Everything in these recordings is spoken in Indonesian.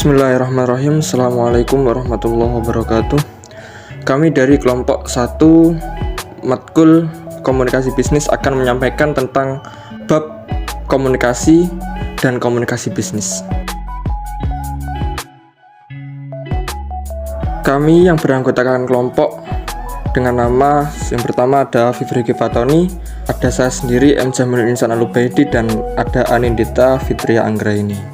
Bismillahirrahmanirrahim. Assalamualaikum warahmatullahi wabarakatuh. Kami dari kelompok 1 Matkul Komunikasi Bisnis akan menyampaikan tentang bab komunikasi dan komunikasi bisnis. Kami yang beranggotakan kelompok dengan nama yang pertama ada Fibri Fatoni, ada saya sendiri M. Jamil Insan Alubaidi, dan ada Anindita Fitria Anggraini.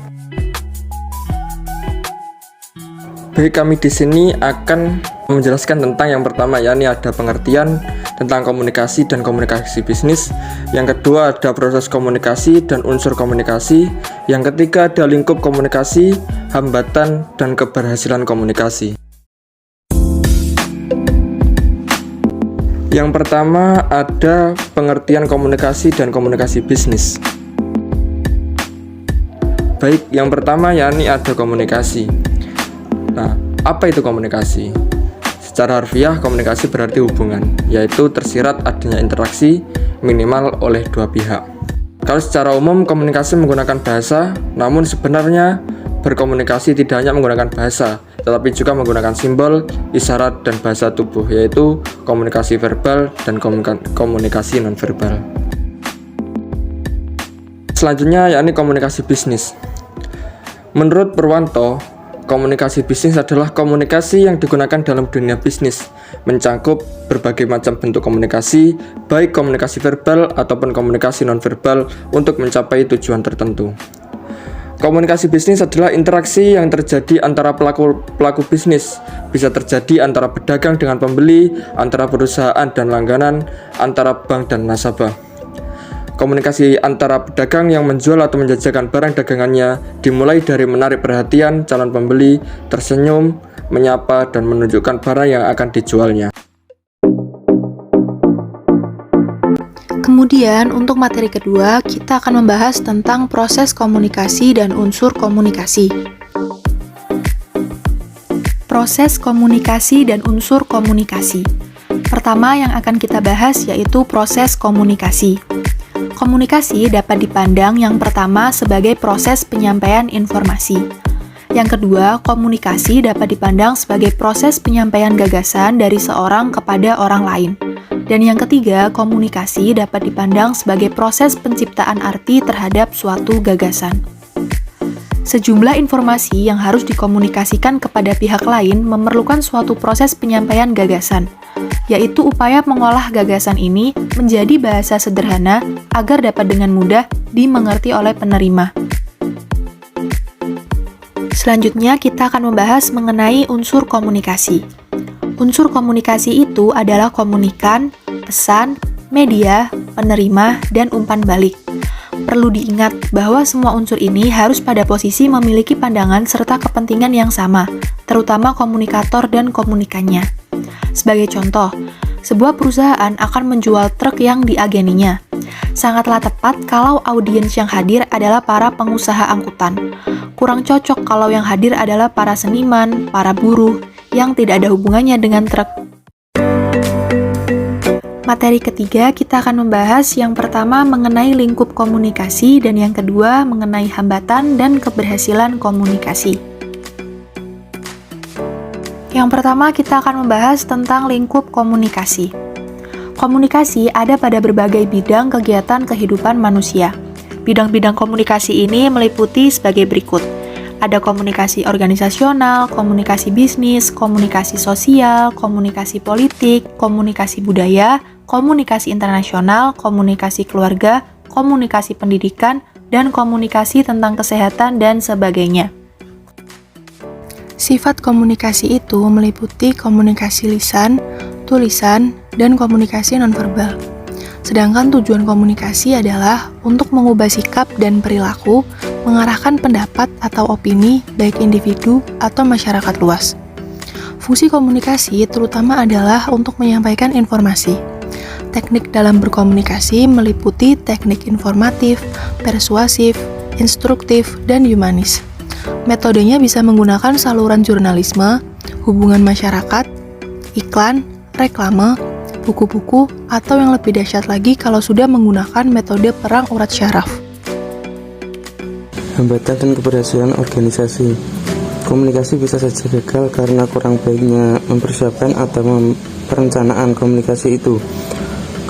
Baik, kami di sini akan menjelaskan tentang yang pertama, yakni ada pengertian tentang komunikasi dan komunikasi bisnis. Yang kedua ada proses komunikasi dan unsur komunikasi. Yang ketiga ada lingkup komunikasi, hambatan dan keberhasilan komunikasi. Yang pertama ada pengertian komunikasi dan komunikasi bisnis. Baik, yang pertama yakni ada komunikasi. Nah, apa itu komunikasi? Secara harfiah, komunikasi berarti hubungan, yaitu tersirat adanya interaksi minimal oleh dua pihak. Kalau secara umum komunikasi menggunakan bahasa, namun sebenarnya berkomunikasi tidak hanya menggunakan bahasa, tetapi juga menggunakan simbol, isyarat, dan bahasa tubuh, yaitu komunikasi verbal dan komunikasi nonverbal. Selanjutnya yakni komunikasi bisnis. Menurut Purwanto, komunikasi bisnis adalah komunikasi yang digunakan dalam dunia bisnis, mencangkup berbagai macam bentuk komunikasi, baik komunikasi verbal ataupun komunikasi nonverbal untuk mencapai tujuan tertentu. Komunikasi bisnis adalah interaksi yang terjadi antara pelaku bisnis, bisa terjadi antara pedagang dengan pembeli, antara perusahaan dan langganan, antara bank dan nasabah. Komunikasi antara pedagang yang menjual atau menjajakan barang dagangannya dimulai dari menarik perhatian calon pembeli, tersenyum, menyapa, dan menunjukkan barang yang akan dijualnya. Kemudian untuk materi kedua, kita akan membahas tentang proses komunikasi dan unsur komunikasi. Proses komunikasi dan unsur komunikasi. Pertama yang akan kita bahas yaitu proses komunikasi. Komunikasi dapat dipandang yang pertama sebagai proses penyampaian informasi. Yang kedua, komunikasi dapat dipandang sebagai proses penyampaian gagasan dari seorang kepada orang lain. Dan yang ketiga, komunikasi dapat dipandang sebagai proses penciptaan arti terhadap suatu gagasan. Sejumlah informasi yang harus dikomunikasikan kepada pihak lain memerlukan suatu proses penyampaian gagasan, yaitu upaya mengolah gagasan ini menjadi bahasa sederhana agar dapat dengan mudah dimengerti oleh penerima. Selanjutnya, kita akan membahas mengenai unsur komunikasi. Unsur komunikasi itu adalah komunikan, pesan, media, penerima, dan umpan balik. Perlu diingat bahwa semua unsur ini harus pada posisi memiliki pandangan serta kepentingan yang sama, terutama komunikator dan komunikannya. Sebagai contoh, sebuah perusahaan akan menjual truk yang diageninya. Sangatlah tepat kalau audiens yang hadir adalah para pengusaha angkutan. Kurang cocok kalau yang hadir adalah para seniman, para buruh, yang tidak ada hubungannya dengan truk. Materi ketiga, kita akan membahas yang pertama mengenai lingkup komunikasi dan yang kedua mengenai hambatan dan keberhasilan komunikasi. Yang pertama, kita akan membahas tentang lingkup komunikasi. Komunikasi ada pada berbagai bidang kegiatan kehidupan manusia. Bidang-bidang komunikasi ini meliputi sebagai berikut. Ada komunikasi organisasional, komunikasi bisnis, komunikasi sosial, komunikasi politik, komunikasi budaya, komunikasi internasional, komunikasi keluarga, komunikasi pendidikan, dan komunikasi tentang kesehatan dan sebagainya. Sifat komunikasi itu meliputi komunikasi lisan, tulisan, dan komunikasi nonverbal. Sedangkan tujuan komunikasi adalah untuk mengubah sikap dan perilaku, mengarahkan pendapat atau opini baik individu atau masyarakat luas. Fungsi komunikasi terutama adalah untuk menyampaikan informasi. Teknik dalam berkomunikasi meliputi teknik informatif, persuasif, instruktif, dan humanis. Metodenya bisa menggunakan saluran jurnalisme, hubungan masyarakat, iklan, reklame, buku-buku, atau yang lebih dahsyat lagi kalau sudah menggunakan metode perang urat syaraf. Hambatan dan keberhasilan organisasi. Komunikasi bisa saja gagal karena kurang baiknya mempersiapkan atau perencanaan komunikasi itu.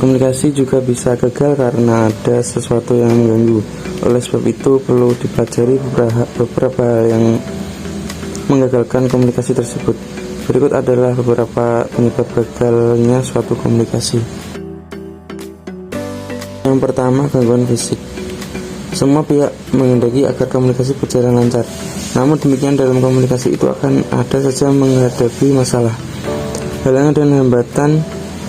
Komunikasi juga bisa gagal karena ada sesuatu yang mengganggu. Oleh sebab itu perlu dipelajari beberapa hal yang menggagalkan komunikasi tersebut. Berikut adalah beberapa penyebab gagalnya suatu komunikasi. Yang pertama, gangguan fisik. Semua pihak menghendaki agar komunikasi berjalan lancar. Namun demikian dalam komunikasi itu akan ada saja menghadapi masalah. Halangan dan hambatan.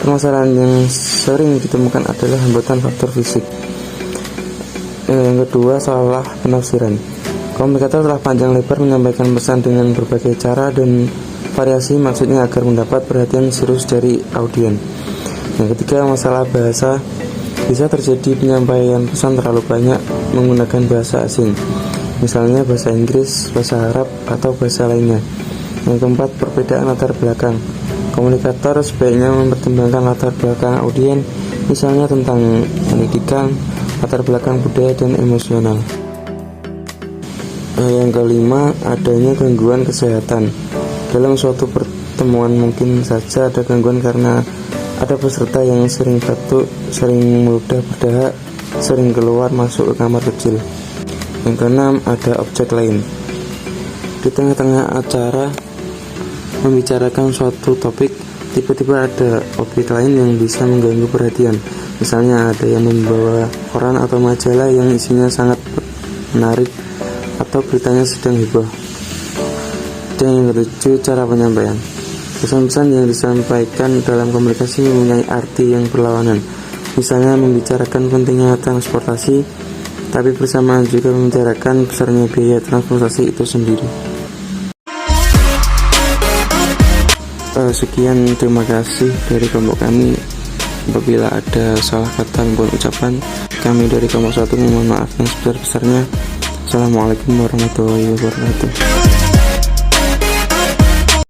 Permasalahan yang sering ditemukan adalah hambatan faktor fisik. Yang kedua, salah penafsiran. Komunikator telah panjang lebar menyampaikan pesan dengan berbagai cara dan variasi, maksudnya agar mendapat perhatian serius dari audien. Yang ketiga, masalah bahasa. Bisa terjadi penyampaian pesan terlalu banyak menggunakan bahasa asing, misalnya bahasa Inggris, bahasa Arab, atau bahasa lainnya. Yang keempat, perbedaan latar belakang. Komunikator sebaiknya mempertimbangkan latar belakang audien, misalnya tentang pendidikan, latar belakang budaya, dan emosional. Yang kelima, adanya gangguan kesehatan. Dalam suatu pertemuan mungkin saja ada gangguan karena ada peserta yang sering batuk, sering meludah berdahak, sering keluar masuk ke kamar kecil. Yang keenam, ada objek lain. Di tengah-tengah acara membicarakan suatu topik, tiba-tiba ada objek lain yang bisa mengganggu perhatian. Misalnya ada yang membawa koran atau majalah yang isinya sangat menarik atau beritanya sedang heboh. Dan yang ketujuh, cara penyampaian. Pesan-pesan yang disampaikan dalam komunikasi mempunyai arti yang berlawanan. Misalnya membicarakan pentingnya transportasi, tapi bersamaan juga membicarakan besarnya biaya transportasi itu sendiri. Sekian, terima kasih dari kelompok kami. Apabila ada salah kata maupun ucapan, kami dari kelompok 1 mohon maaf yang sebesar-besarnya. Assalamualaikum warahmatullahi wabarakatuh.